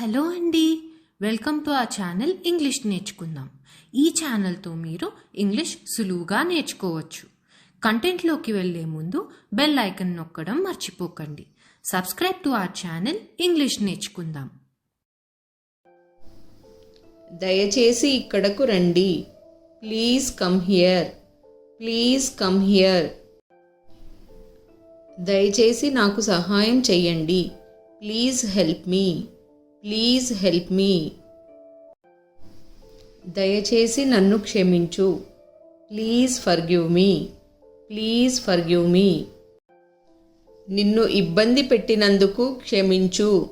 Hello అండి, welcome to our channel English నేర్చుకుందాం. ఈ ఛానల్తో మీరు ఇంగ్లీష్ సులువుగా నేర్చుకోవచ్చు. కంటెంట్లోకి వెళ్లే ముందు బెల్ ఐకన్ నొక్కడం మర్చిపోకండి. Subscribe to our channel English నేర్చుకుందాం. దయచేసి ఇక్కడకు రండి. Please come here. Please come here. దయచేసి నాకు సహాయం చెయ్యండి. Please help me. Please help me. దయచేసి నన్ను క్షమించు. Please forgive me. Please forgive me. నిన్ను ఇబ్బంది పెట్టినందుకు క్షమించు.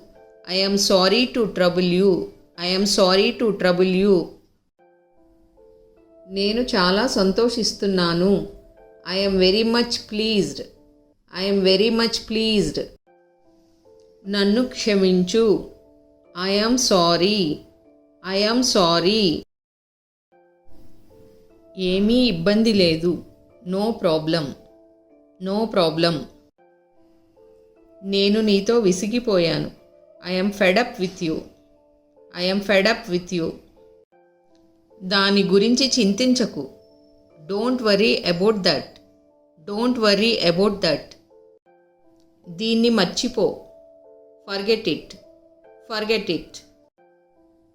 I am sorry to trouble you. I am sorry to trouble you. నేను చాలా సంతోషిస్తున్నాను. I am very much pleased. I am very much pleased. నన్ను క్షమించు. I am sorry. I am sorry. ఏమీ ఇబ్బంది లేదు. No problem. No problem. నేను నీతో విసిగిపోయాను. I am fed up with you. I am fed up with you. దాని గురించి చింతించకు. Don't worry about that. Don't worry about that. దీన్ని మర్చిపో. Forget it. Forget it.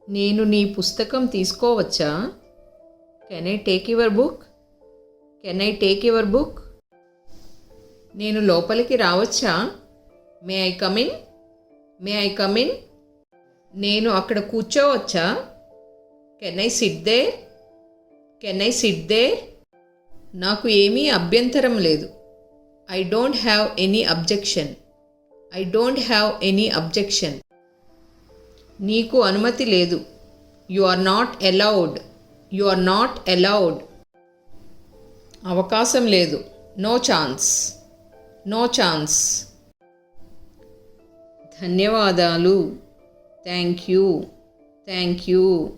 నేను నీ పుస్తకం తీసుకోవచ్చా? Can I take your book? Can I take your book? నేను లోపలికి రావచ్చా? May I come in? May I come in? నేను అక్కడ కూర్చోవచ్చా? Can I sit there? Can I sit there? నాకు ఏమీ అభ్యంతరం లేదు. I don't have any objection. I don't have any objection. నీకు అనుమతి లేదు. You are not allowed. You are not allowed. అవకాశం లేదు. No chance. No chance. ధన్యవాదాలు. Thank you. Thank you.